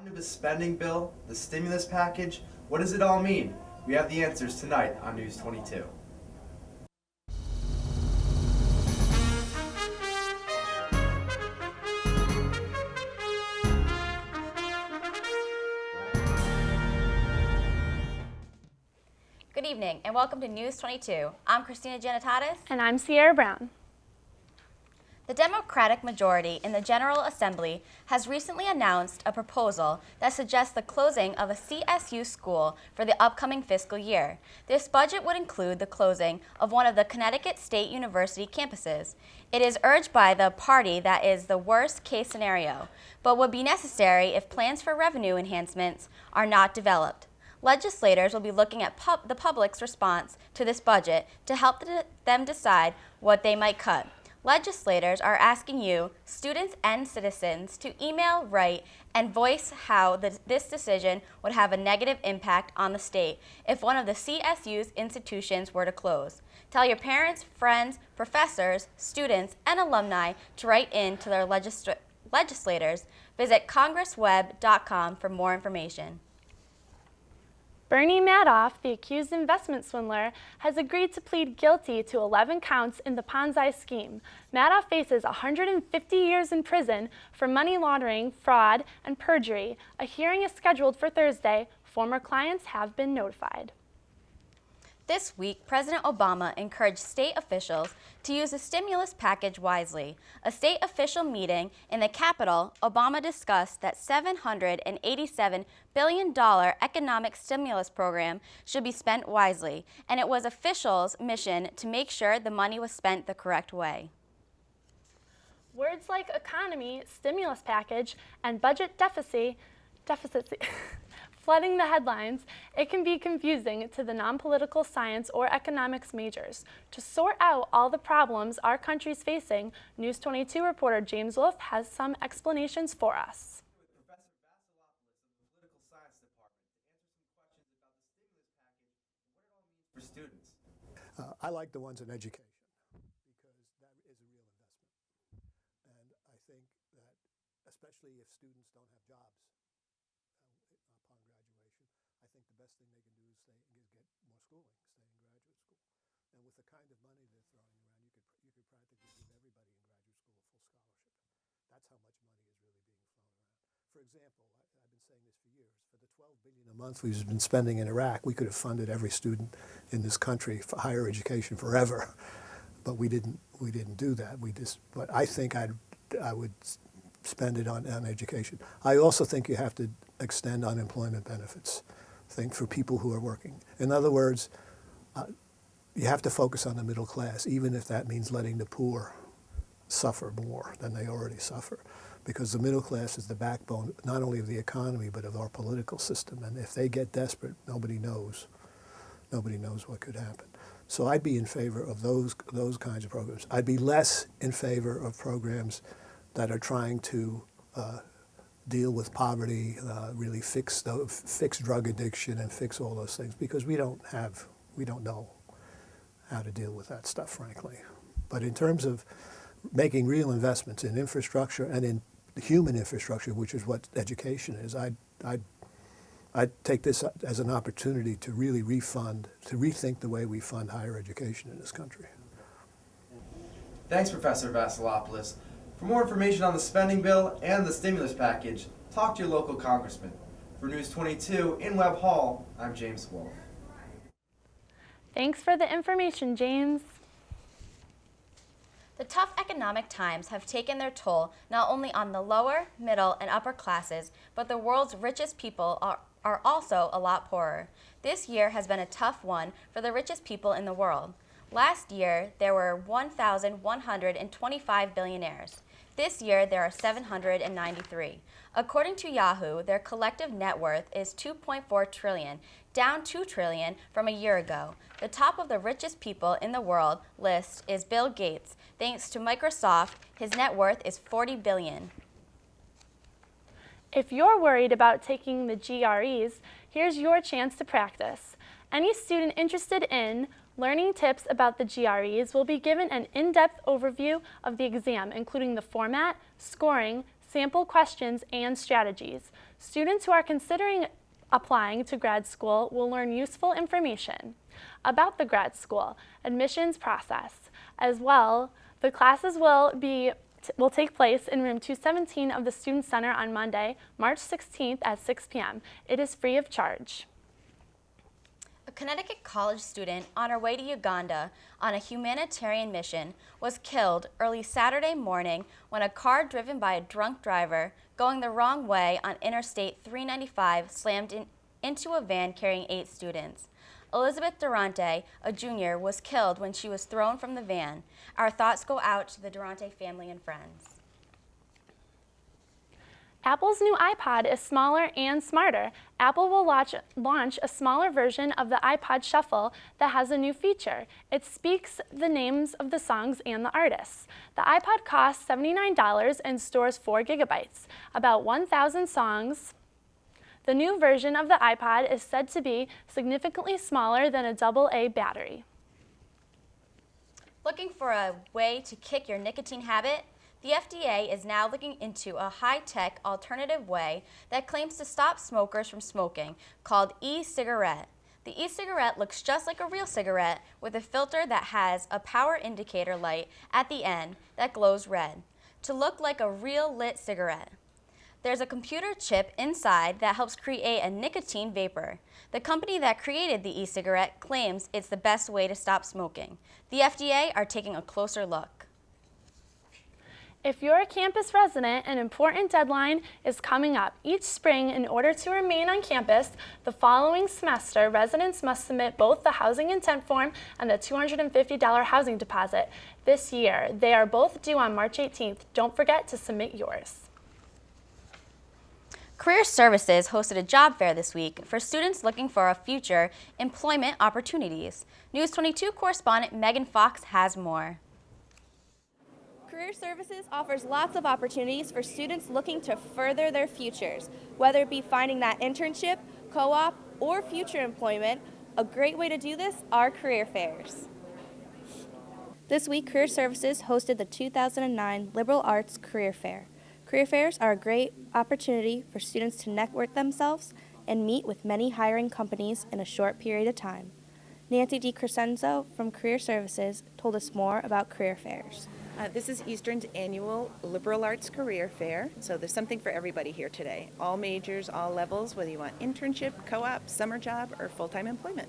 Omnibus spending bill, the stimulus package, what does it all mean? We have the answers tonight on News 22. Good evening and welcome to News 22. I'm Christina Janitatis. And I'm Sierra Brown. The Democratic majority in the General Assembly has recently announced a proposal that suggests the closing of a CSU school for the upcoming fiscal year. This budget would include the closing of one of the Connecticut State University campuses. It is urged by the party that is the worst case scenario, but would be necessary if plans for revenue enhancements are not developed. Legislators will be looking at the public's response to this budget to help them decide what they might cut. Legislators are asking you, students and citizens, to email, write, and voice how this decision would have a negative impact on the state if one of the CSU's institutions were to close. Tell your parents, friends, professors, students, and alumni to write in to their legislators. Visit congressweb.com for more information. Bernie Madoff, the accused investment swindler, has agreed to plead guilty to 11 counts in the Ponzi scheme. Madoff faces 150 years in prison for money laundering, fraud, and perjury. A hearing is scheduled for Thursday. Former clients have been notified. This week, President Obama encouraged state officials to use the stimulus package wisely. A state official meeting in the Capitol, Obama discussed that $787 billion economic stimulus program should be spent wisely, and it was officials' mission to make sure the money was spent the correct way. Words like economy, stimulus package, and budget deficit flooding the headlines, it can be confusing to the non-political science or economics majors. To sort out all the problems our country's facing, News 22 reporter James Wolfe has some explanations for us. Professor Vasilopoulos of the Political Science Department to answer some questions about the stimulus package and what it all means for students. I like the ones in education because that is a real investment. And I think that especially if students don't have jobs, upon graduation, I think the best thing they can do is get more schooling, stay in graduate school. And with the kind of money they're throwing around, you could practically give everybody in graduate school a full scholarship. That's how much money is really being thrown around. For example, I've been saying this for years, for the $12 billion a month we've been spending in Iraq, we could have funded every student in this country for higher education forever. But we didn't do that. But I think I would spend it on education. I also think you have to extend unemployment benefits, for people who are working. In other words, you have to focus on the middle class, even if that means letting the poor suffer more than they already suffer. Because the middle class is the backbone not only of the economy, but of our political system. And if they get desperate, nobody knows what could happen. So I'd be in favor of those kinds of programs. I'd be less in favor of programs that are trying to deal with poverty, really fix drug addiction and fix all those things, because we don't know how to deal with that stuff, frankly. But in terms of making real investments in infrastructure and in human infrastructure, which is what education is, I'd take this as an opportunity to really rethink the way we fund higher education in this country. Thanks, Professor Vasilopoulos. For more information on the spending bill and the stimulus package, talk to your local congressman. For News 22 in Webb Hall, I'm James Wolfe. Thanks for the information, James. The tough economic times have taken their toll not only on the lower, middle, and upper classes, but the world's richest people are also a lot poorer. This year has been a tough one for the richest people in the world. Last year, there were 1,125 billionaires. This year, there are 793. According to Yahoo, their collective net worth is $2.4 trillion, down $2 trillion from a year ago. The top of the richest people in the world list is Bill Gates. Thanks to Microsoft, his net worth is $40 billion. If you're worried about taking the GREs, here's your chance to practice. Any student interested in learning tips about the GREs will be given an in-depth overview of the exam, including the format, scoring, sample questions, and strategies. Students who are considering applying to grad school will learn useful information about the grad school admissions process. As well, the classes will take place in room 217 of the Student Center on Monday, March 16th at 6 p.m. It is free of charge. A Connecticut college student on her way to Uganda on a humanitarian mission was killed early Saturday morning when a car driven by a drunk driver going the wrong way on Interstate 395 slammed into a van carrying 8 students. Elizabeth Durante, a junior, was killed when she was thrown from the van. Our thoughts go out to the Durante family and friends. Apple's new iPod is smaller and smarter. Apple will launch a smaller version of the iPod Shuffle that has a new feature. It speaks the names of the songs and the artists. The iPod costs $79 and stores 4 gigabytes, about 1,000 songs. The new version of the iPod is said to be significantly smaller than a AA battery. Looking for a way to kick your nicotine habit? The FDA is now looking into a high-tech alternative way that claims to stop smokers from smoking, called e-cigarette. The e-cigarette looks just like a real cigarette with a filter that has a power indicator light at the end that glows red, to look like a real lit cigarette. There's a computer chip inside that helps create a nicotine vapor. The company that created the e-cigarette claims it's the best way to stop smoking. The FDA are taking a closer look. If you're a campus resident, an important deadline is coming up. Each spring, in order to remain on campus the following semester, residents must submit both the housing intent form and the $250 housing deposit. This year, they are both due on March 18th. Don't forget to submit yours. Career Services hosted a job fair this week for students looking for a future employment opportunities. News 22 correspondent Megan Fox has more. Career Services offers lots of opportunities for students looking to further their futures, whether it be finding that internship, co-op, or future employment. A great way to do this are career fairs. This week, Career Services hosted the 2009 Liberal Arts Career Fair. Career fairs are a great opportunity for students to network themselves and meet with many hiring companies in a short period of time. Nancy DiCrescenzo from Career Services told us more about career fairs. This is Eastern's annual Liberal Arts Career Fair, so there's something for everybody here today. All majors, all levels, whether you want internship, co-op, summer job, or full-time employment.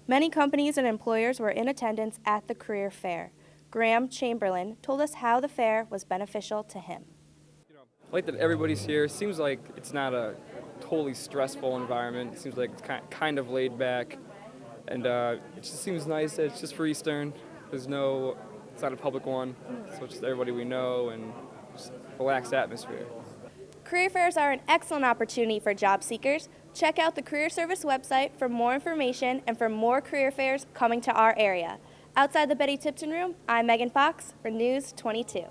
Many companies and employers were in attendance at the career fair. Graham Chamberlain told us how the fair was beneficial to him. I like that everybody's here. It seems like it's not a totally stressful environment. It seems like it's kind of laid back, and it just seems nice that it's just for Eastern. It's not a public one, so it's just everybody we know and just relaxed atmosphere. Career fairs are an excellent opportunity for job seekers. Check out the Career Service website for more information and for more career fairs coming to our area. Outside the Betty Tipton Room, I'm Megan Fox for News 22.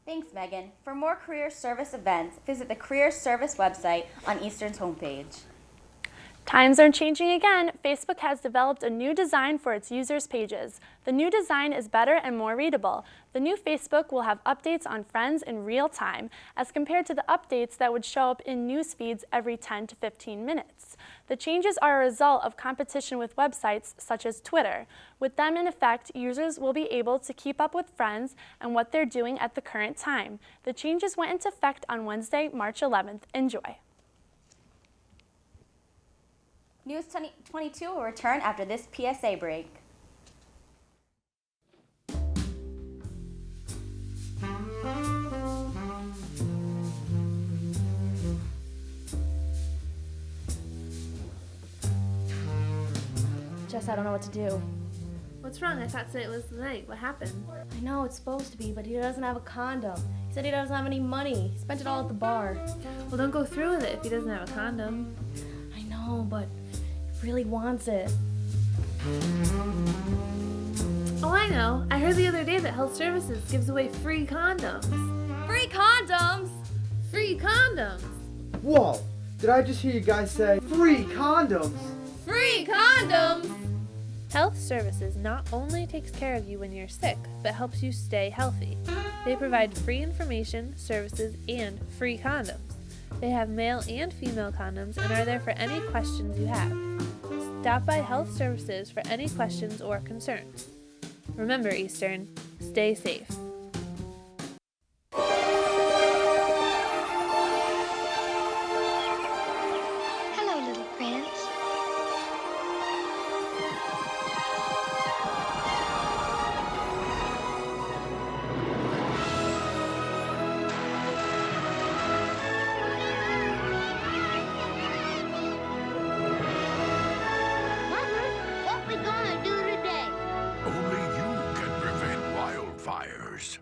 Thanks, Megan. For more Career Service events, visit the Career Service website on Eastern's homepage. Times are changing again. Facebook has developed a new design for its users' pages. The new design is better and more readable. The new Facebook will have updates on friends in real time, as compared to the updates that would show up in news feeds every 10 to 15 minutes. The changes are a result of competition with websites such as Twitter. With them in effect, users will be able to keep up with friends and what they're doing at the current time. The changes went into effect on Wednesday, March 11th. Enjoy. News 22 will return after this PSA break. Jess, I don't know what to do. What's wrong? I thought today was the night. What happened? I know it's supposed to be, but he doesn't have a condom. He said he doesn't have any money. He spent it all at the bar. Well, don't go through with it if he doesn't have a condom. I know, but he really wants it. Oh, I know. I heard the other day that Health Services gives away free condoms. Free condoms? Free condoms! Whoa! Did I just hear you guys say free condoms? Free condoms! Health Services not only takes care of you when you're sick, but helps you stay healthy. They provide free information, services, and free condoms. They have male and female condoms and are there for any questions you have. Stop by Health Services for any questions or concerns. Remember, Eastern, stay safe. Hello, little prince. Mother, what we gonna do today? Only you can prevent wildfires.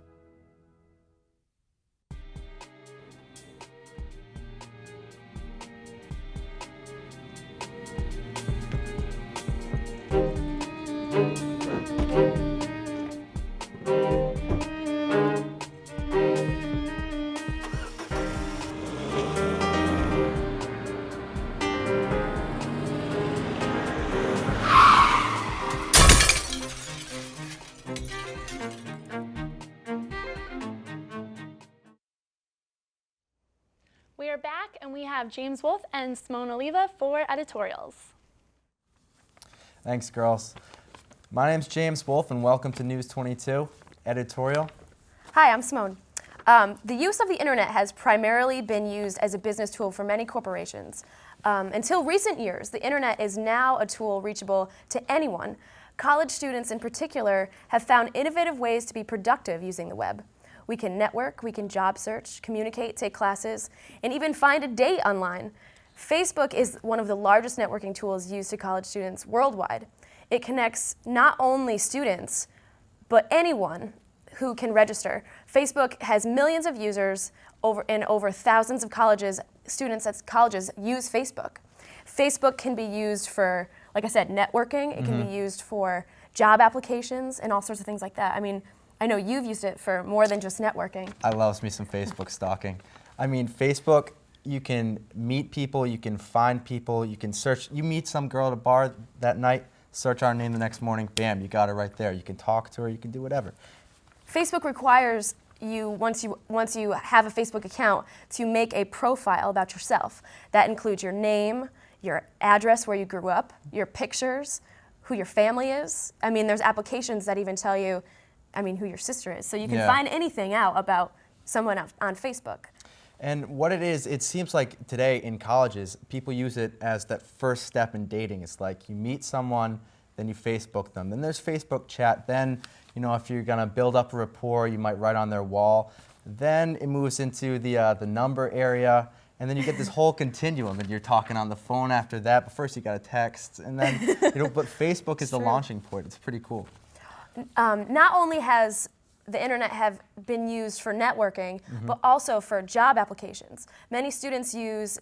We are back and we have James Wolfe and Simone Oliva for editorials. Thanks, girls. My name's James Wolfe, and welcome to News 22 Editorial. Hi, I'm Simone. The use of the internet has primarily been used as a business tool for many corporations. Until recent years, the internet is now a tool reachable to anyone. College students in particular have found innovative ways to be productive using the web. We can network, we can job search, communicate, take classes, and even find a date online. Facebook is one of the largest networking tools used to college students worldwide. It connects not only students, but anyone who can register. Facebook has millions of users and over thousands of students at colleges use Facebook. Facebook can be used for, like I said, networking. It can be used for job applications and all sorts of things like that. I mean, I know you've used it for more than just networking. I love me some Facebook stalking. I mean, Facebook, you can meet people, you can find people, you can search. You meet some girl at a bar that night, search our name the next morning, bam, you got her right there. You can talk to her, you can do whatever. Facebook requires you, once you have a Facebook account, to make a profile about yourself. That includes your name, your address where you grew up, your pictures, who your family is. I mean, there's applications that even tell you, who your sister is. So you can find anything out about someone on Facebook. And what it is, it seems like today in colleges, people use it as that first step in dating. It's like you meet someone, then you Facebook them. Then there's Facebook chat. Then, if you're gonna build up a rapport, you might write on their wall. Then it moves into the number area. And then you get this whole continuum, and you're talking on the phone after that. But first you got to text, and then, but Facebook is the launching point. It's pretty cool. Not only has the internet have been used for networking, but also for job applications. Many students use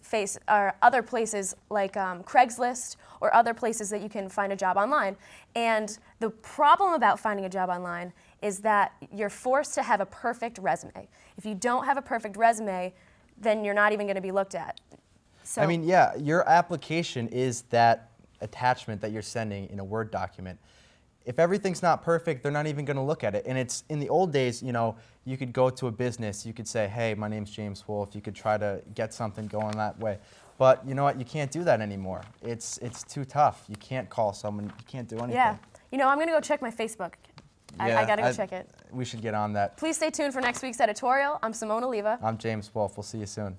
other places like Craigslist or other places that you can find a job online. And the problem about finding a job online is that you're forced to have a perfect resume. If you don't have a perfect resume, then you're not even going to be looked at. So, your application is that attachment that you're sending in a Word document. If everything's not perfect, they're not even going to look at it. And it's in the old days, you could go to a business, you could say, hey, my name's James Wolfe. You could try to get something going that way. But you know what? You can't do that anymore. It's too tough. You can't call someone. You can't do anything. Yeah. I'm going to go check my Facebook. I got to go check it. We should get on that. Please stay tuned for next week's editorial. I'm Simone Oliva. I'm James Wolfe. We'll see you soon.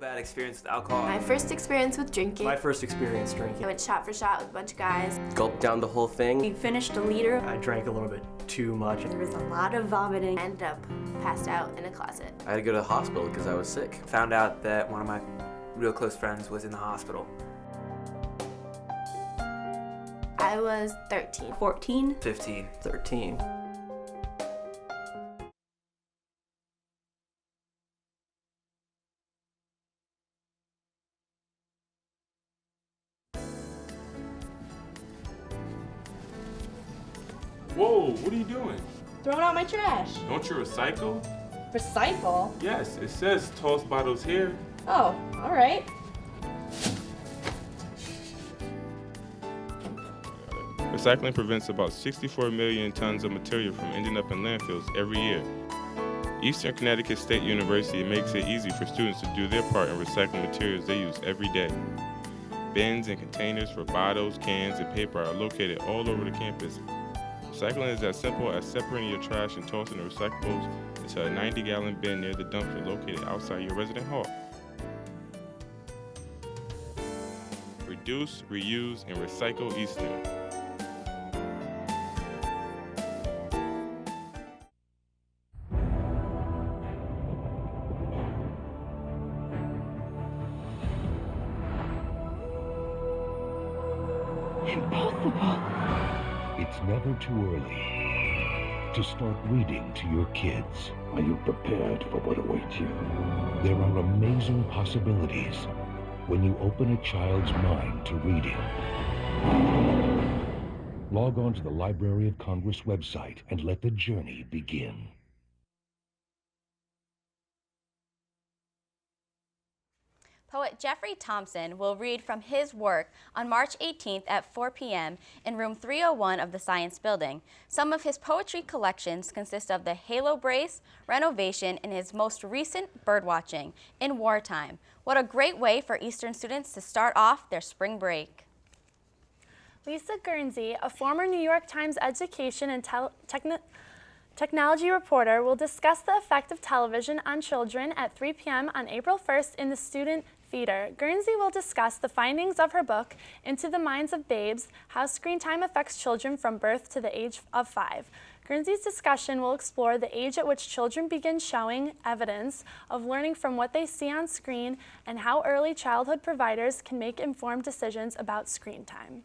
Bad experience with alcohol. My first experience with drinking. My first experience drinking. I went shot for shot with a bunch of guys. Gulped down the whole thing. We finished a liter. I drank a little bit too much. There was a lot of vomiting. I ended up passed out in a closet. I had to go to the hospital because I was sick. Found out that one of my real close friends was in the hospital. I was 13. 14. 15. 13. Whoa, what are you doing? Throwing out my trash. Don't you recycle? Recycle? Yes, it says toss bottles here. Oh, all right. Recycling prevents about 64 million tons of material from ending up in landfills every year. Eastern Connecticut State University makes it easy for students to do their part in recycling materials they use every day. Bins and containers for bottles, cans, and paper are located all over the campus. Recycling is as simple as separating your trash and tossing the recyclables into a 90-gallon bin near the dumpster located outside your resident hall. Reduce, reuse, and recycle Eastern. Impossible. It's never too early to start reading to your kids. Are you prepared for what awaits you? There are amazing possibilities when you open a child's mind to reading. Log on to the Library of Congress website and let the journey begin. Poet Jeffrey Thompson will read from his work on March 18th at 4 p.m. in room 301 of the Science Building. Some of his poetry collections consist of the Halo Brace, Renovation, and his most recent Birdwatching in Wartime. What a great way for Eastern students to start off their spring break. Lisa Guernsey, a former New York Times education and technology reporter, will discuss the effect of television on children at 3 p.m. on April 1st in the Student Feeder. Guernsey will discuss the findings of her book, Into the Minds of Babes, How Screen Time Affects Children from Birth to the Age of 5. Guernsey's discussion will explore the age at which children begin showing evidence of learning from what they see on screen and how early childhood providers can make informed decisions about screen time.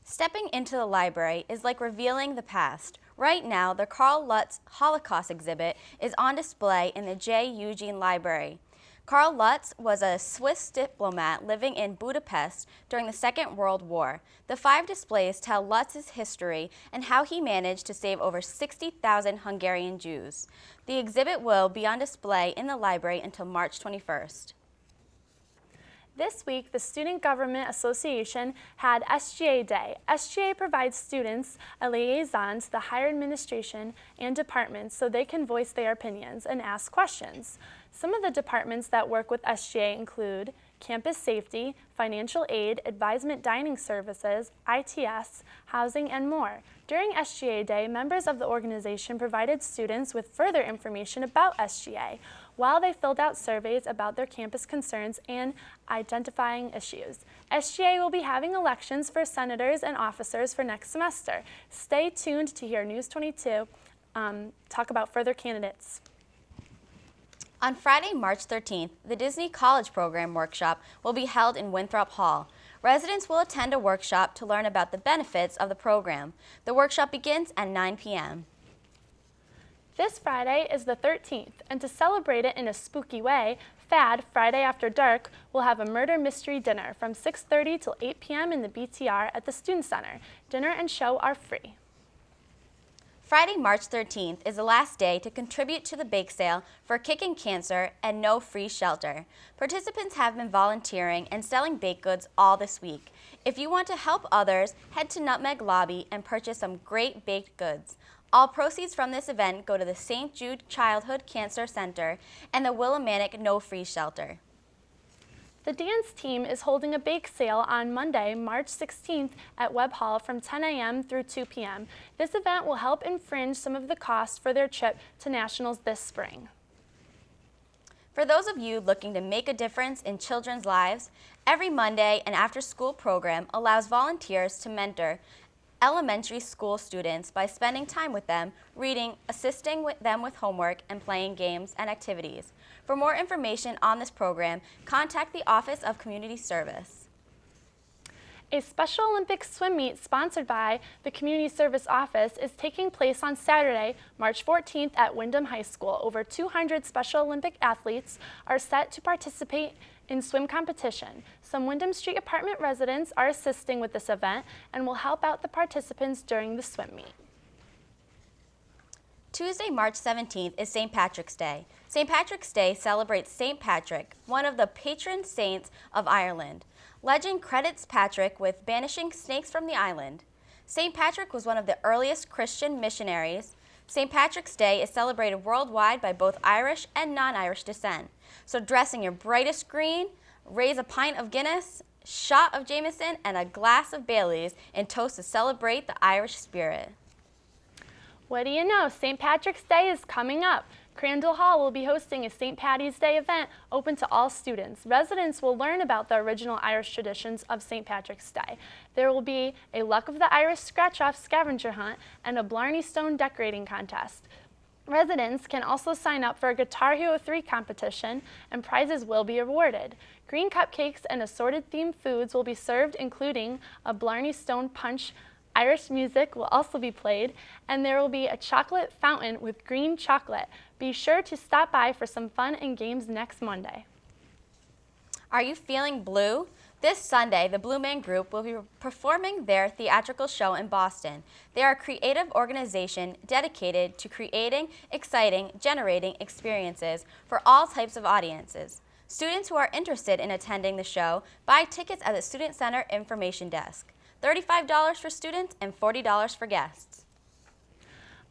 Stepping into the library is like revealing the past. Right now, the Karl Lutz Holocaust exhibit is on display in the J. Eugene Library. Karl Lutz was a Swiss diplomat living in Budapest during the Second World War. The 5 displays tell Lutz's history and how he managed to save over 60,000 Hungarian Jews. The exhibit will be on display in the library until March 21st. This week, the Student Government Association had SGA Day. SGA provides students a liaison to the higher administration and departments so they can voice their opinions and ask questions. Some of the departments that work with SGA include campus safety, financial aid, advisement dining services, ITS, housing, and more. During SGA Day, members of the organization provided students with further information about SGA while they filled out surveys about their campus concerns and identifying issues. SGA will be having elections for senators and officers for next semester. Stay tuned to hear News 22 talk about further candidates. On Friday, March 13th, the Disney College Program Workshop will be held in Winthrop Hall. Residents will attend a workshop to learn about the benefits of the program. The workshop begins at 9 p.m. This Friday is the 13th, and to celebrate it in a spooky way, FAD, Friday After Dark, will have a murder mystery dinner from 6:30 till 8 p.m. in the BTR at the Student Center. Dinner and show are free. Friday, March 13th is the last day to contribute to the bake sale for Kicking Cancer and No Free Shelter. Participants have been volunteering and selling baked goods all this week. If you want to help others, head to Nutmeg Lobby and purchase some great baked goods. All proceeds from this event go to the St. Jude Childhood Cancer Center and the Willimantic No Free Shelter. The dance team is holding a bake sale on Monday, March 16th at Webb Hall from 10 a.m. through 2 p.m. This event will help infringe some of the costs for their trip to nationals this spring. For those of you looking to make a difference in children's lives, every Monday an after-school program allows volunteers to mentor elementary school students by spending time with them, reading, assisting them with homework, and playing games and activities. For more information on this program, contact the Office of Community Service. A Special Olympics swim meet sponsored by the Community Service Office is taking place on Saturday, March 14th at Windham High School. Over 200 Special Olympic athletes are set to participate in swim competition. Some Windham Street apartment residents are assisting with this event and will help out the participants during the swim meet. Tuesday, March 17th is St. Patrick's Day. St. Patrick's Day celebrates St. Patrick, one of the patron saints of Ireland. Legend credits Patrick with banishing snakes from the island. St. Patrick was one of the earliest Christian missionaries St. Patrick's Day is celebrated worldwide by both Irish and non-Irish descent. So dress in your brightest green, raise a pint of Guinness, shot of Jameson, and a glass of Baileys in toast to celebrate the Irish spirit. What do you know? St. Patrick's Day is coming up. Crandall Hall will be hosting a St. Patty's Day event open to all students. Residents will learn about the original Irish traditions of St. Patrick's Day. There will be a Luck of the Irish scratch-off scavenger hunt and a Blarney Stone decorating contest. Residents can also sign up for a Guitar Hero 3 competition, and prizes will be awarded. Green cupcakes and assorted themed foods will be served, including a Blarney Stone punch. Irish music will also be played, and there will be a chocolate fountain with green chocolate. Be sure to stop by for some fun and games next Monday. Are you feeling blue? This Sunday, the Blue Man Group will be performing their theatrical show in Boston. They are a creative organization dedicated to creating, exciting, generating experiences for all types of audiences. Students who are interested in attending the show buy tickets at the Student Center Information Desk. $35 for students and $40 for guests.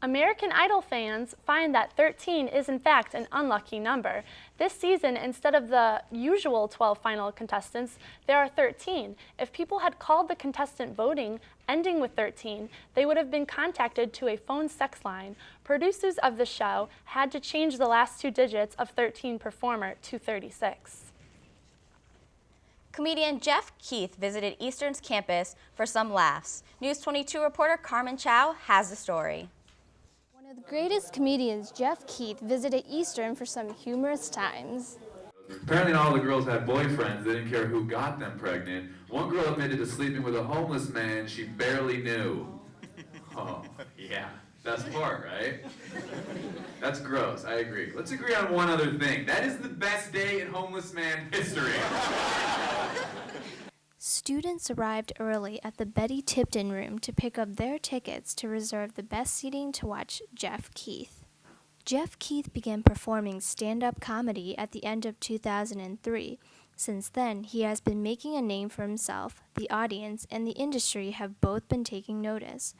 American Idol fans find that 13 is in fact an unlucky number. This season, instead of the usual 12 final contestants, there are 13. If people had called the contestant voting ending with 13, they would have been contacted to a phone sex line. Producers of the show had to change the last 2 digits of 13 performer to 36. Comedian Jeff Keith visited Eastern's campus for some laughs. News 22 reporter Carmen Chow has the story. One of the greatest comedians, Jeff Keith, visited Eastern for some humorous times. Apparently not all the girls had boyfriends. They didn't care who got them pregnant. One girl admitted to sleeping with a homeless man she barely knew. Oh, yeah. Best part, right? That's gross, I agree. Let's agree on one other thing. That is the best day in homeless man history. Students arrived early at the Betty Tipton Room to pick up their tickets to reserve the best seating to watch Jeff Keith. Jeff Keith began performing stand-up comedy at the end of 2003. Since then, he has been making a name for himself. The audience and the industry have both been taking notice.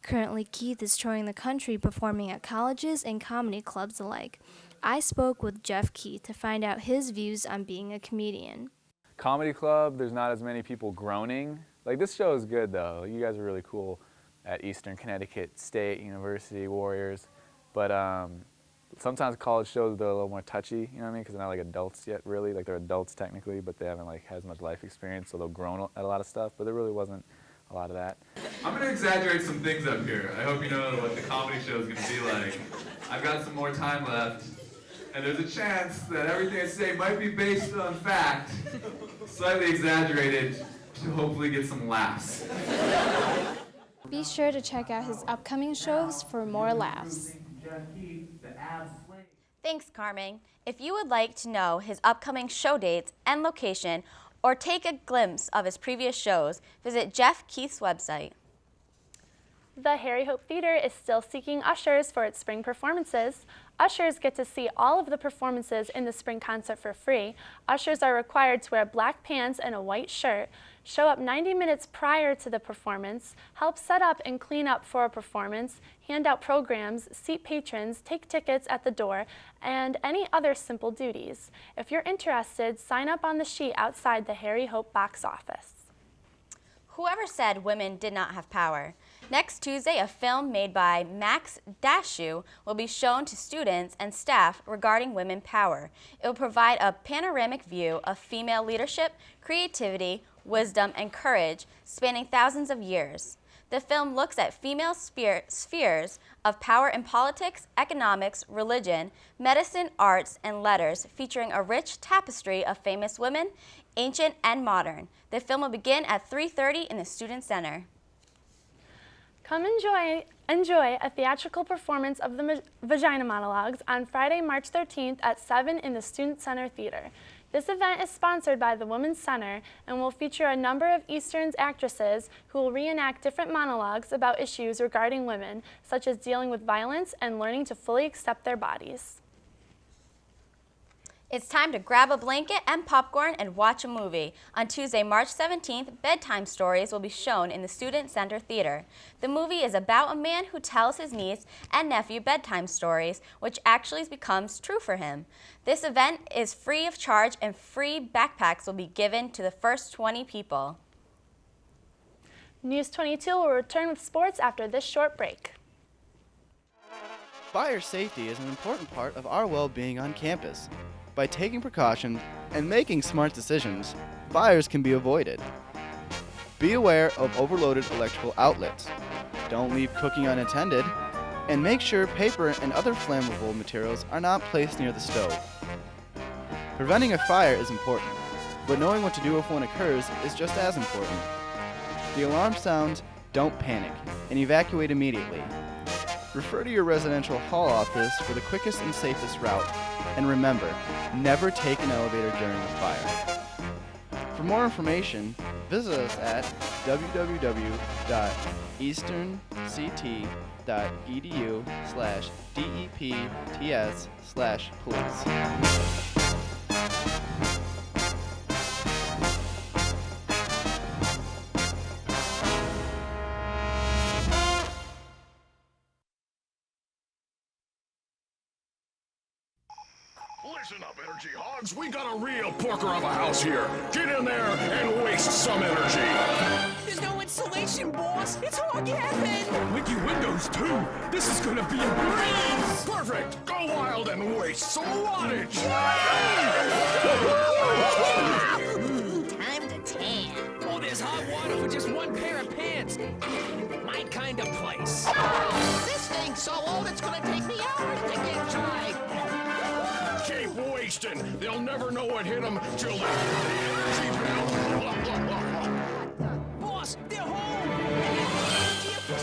Currently, Keith is touring the country performing at colleges and comedy clubs alike. I spoke with Jeff Keith to find out his views on being a comedian. Comedy club, there's not as many people groaning. Like, this show is good, though. You guys are really cool at Eastern Connecticut State University Warriors. But sometimes college shows, they're a little more touchy, you know what I mean? Because they're not like adults yet, really. Like, they're adults technically, but they haven't like had as much life experience, so they'll groan at a lot of stuff. But there really wasn't a lot of that. I'm going to exaggerate some things up here. I hope you know what the comedy show is going to be like. I've got some more time left, and there's a chance that everything I say might be based on fact, slightly exaggerated, to hopefully get some laughs. Be sure to check out his upcoming shows for more laughs. Thanks, Carmen. If you would like to know his upcoming show dates and location, or take a glimpse of his previous shows, visit Jeff Keith's website. The Harry Hope Theater is still seeking ushers for its spring performances. Ushers get to see all of the performances in the spring concert for free. Ushers are required to wear black pants and a white shirt, show up 90 minutes prior to the performance, help set up and clean up for a performance, hand out programs, seat patrons, take tickets at the door, and any other simple duties. If you're interested, sign up on the sheet outside the Harry Hope box office. Whoever said women did not have power? Next Tuesday, a film made by Max Dashu will be shown to students and staff regarding women power. It will provide a panoramic view of female leadership, creativity, wisdom, and courage spanning thousands of years. The film looks at female spheres of power in politics, economics, religion, medicine, arts, and letters, featuring a rich tapestry of famous women, ancient and modern. The film will begin at 3:30 in the Student Center. Come enjoy a theatrical performance of the Vagina Monologues on Friday, March 13th at 7 in the Student Center Theater. This event is sponsored by the Women's Center and will feature a number of Eastern's actresses who will reenact different monologues about issues regarding women, such as dealing with violence and learning to fully accept their bodies. It's time to grab a blanket and popcorn and watch a movie. On Tuesday, March 17th, Bedtime Stories will be shown in the Student Center Theater. The movie is about a man who tells his niece and nephew bedtime stories, which actually becomes true for him. This event is free of charge and free backpacks will be given to the first 20 people. News 22 will return with sports after this short break. Fire safety is an important part of our well-being on campus. By taking precautions and making smart decisions, fires can be avoided. Be aware of overloaded electrical outlets. Don't leave cooking unattended, and make sure paper and other flammable materials are not placed near the stove. Preventing a fire is important, but knowing what to do if one occurs is just as important. The alarm sounds, don't panic, and evacuate immediately. Refer to your residential hall office for the quickest and safest route, and remember, never take an elevator during a fire. For more information, visit us at www.easternct.edu/DEPTS/police. Listen up, Energy Hogs. We got a real porker of a house here. Get in there and waste some energy. There's no insulation, boss. It's hog heaven. Leaky windows, too. This is gonna be a breeze. Perfect. Go wild and waste some wattage. Time to tan. Oh, there's hot water for just one pair of pants. My kind of place. This thing's so old, it's gonna take me hours to get dry. Keep wasting. They'll never know what hit them till they hit the energy bill. Boss, they're home. You've got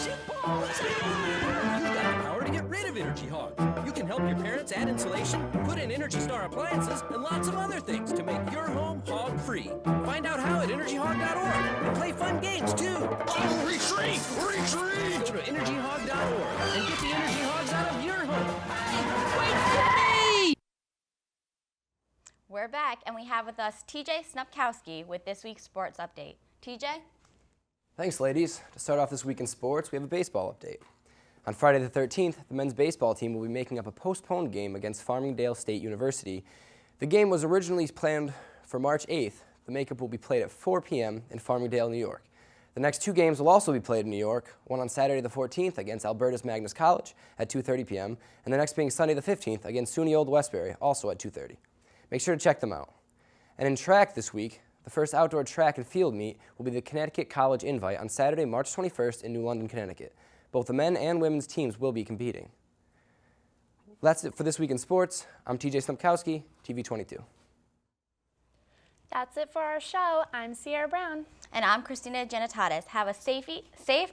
the power to get rid of Energy Hog. You can help your parents add insulation, put in Energy Star appliances, and lots of other things to make your home hog-free. Find out how at EnergyHog.org and play fun games, too. Oh, retreat! Retreat! Go to EnergyHog.org and get the Energy Hogs out of your home. Wait for me! We're back, and we have with us TJ Snupkowski with this week's sports update. TJ? Thanks, ladies. To start off this week in sports, we have a baseball update. On Friday the 13th, the men's baseball team will be making up a postponed game against Farmingdale State University. The game was originally planned for March 8th. The makeup will be played at 4 p.m. in Farmingdale, New York. The next two games will also be played in New York, one on Saturday the 14th against Albertus Magnus College at 2:30 p.m., and the next being Sunday the 15th against SUNY Old Westbury, also at 2:30. Make sure to check them out. And in track this week, the first outdoor track and field meet will be the Connecticut College Invite on Saturday, March 21st in New London, Connecticut. Both the men and women's teams will be competing. That's it for this week in sports. I'm TJ Snupkowski, TV22. That's it for our show. I'm Sierra Brown. And I'm Christina Janitatis. Have a safe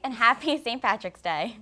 and happy St. Patrick's Day.